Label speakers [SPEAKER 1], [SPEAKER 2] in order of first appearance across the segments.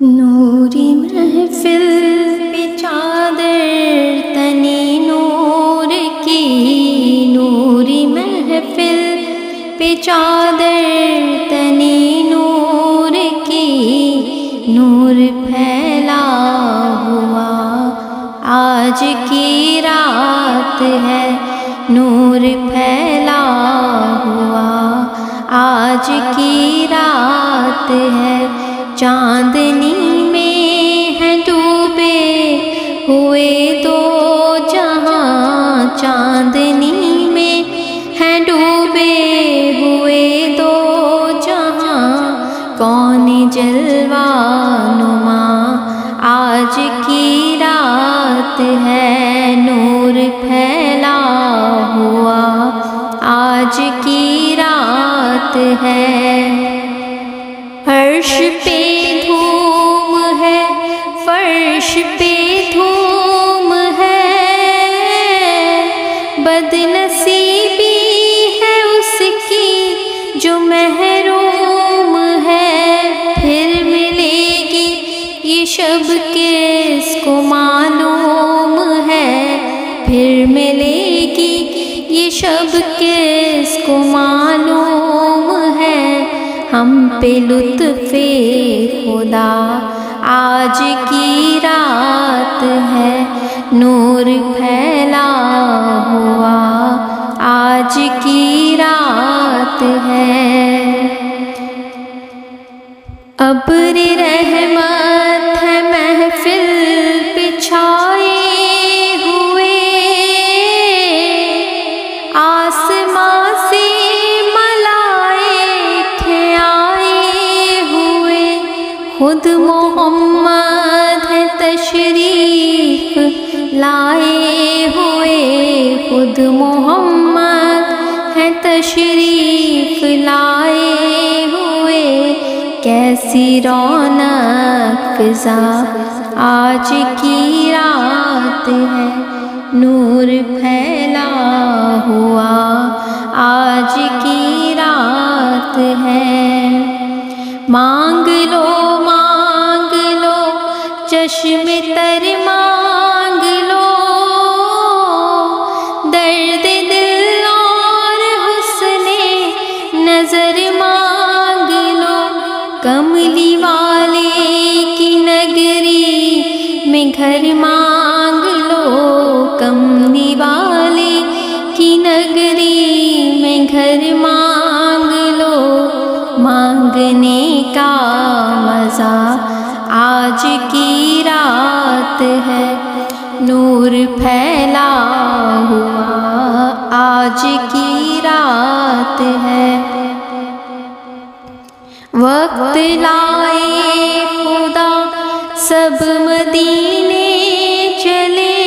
[SPEAKER 1] نوری محفل پہ چادر تنی نور کی، نوری محفل پہ چادر تنی نور کی، نور پھیلا ہوا آج کی رات ہے، نور پھیلا ہوا آج کی رات ہے، چاندنی میں ہیں ڈوبے ہوئے دو جہاں، چاندنی میں ہیں ڈوبے ہوئے دو جہاں، کون جلوہ نما آج کی رات ہے، نور پھیلا ہوا آج کی رات ہے، عرش پہ دھوم ہے، فرش پہ دھوم ہے، بد نصیبی ہے اس کی جو محروم ہے، پھر ملے گی یہ شب کس کو معلوم ہے، پھر ملے گی یہ شب کس کو معلوم ہے، ہم پہ لطف خدا آج کی رات ہے، نور پھیلا ہوا آج کی رات ہے، ابر رحمت ہے محفل پہ چھائے ہوئے، آسمان سے ملائک آئے ہوئے، خود محمد ہے تشریف لائے ہوئے، خود محمد ہے تشریف لائے ہوئے، کیسی رونق فضا آج کی رات ہے، نور پھیلا ہوا آج کی رات ہے، مانگ لو چشم تر مانگ لو، درد دل اور حسن نظر مانگ لو، کملی والے کی نگری میں گھر مانگ لو، کملی والے کی نگری میں گھر مانگ لو، مانگنے کا مزہ آج کی رات ہے، نور پھیلا ہوا آج کی رات ہے، وقت لائے خدا سب مدینے چلے،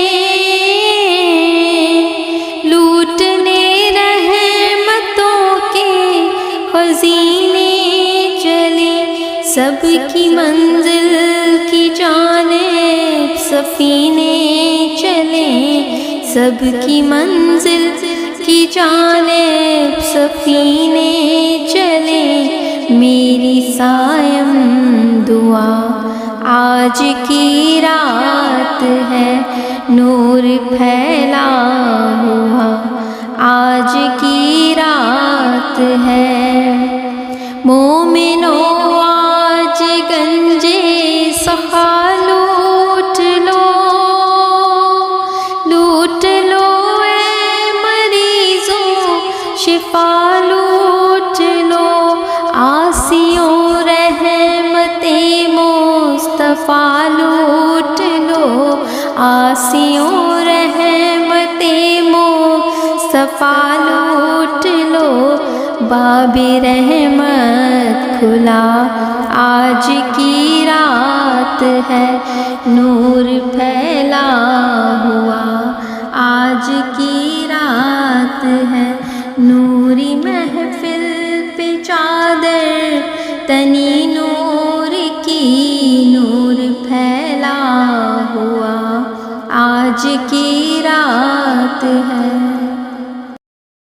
[SPEAKER 1] لوٹنے رحمتوں کے خزینے چلے، سب کی منزل کی جانب سفینے چلیں، سب کی منزل کی جانب سفینے چلیں، میری سائم دعا آج کی رات ہے، نور پھیلا ہوا آج کی رات ہے، مومنوں آج گنجے سخا لوٹ لو اے مریضوں شفا لوٹ لو، آسیوں رحمت مصطفیٰ لوٹ لو، آسیوں رحمت مصطفیٰ لوٹ لو، باب رحمت کھلا آج کی رات ہے، نور پھیلا ہوا آج کی رات ہے۔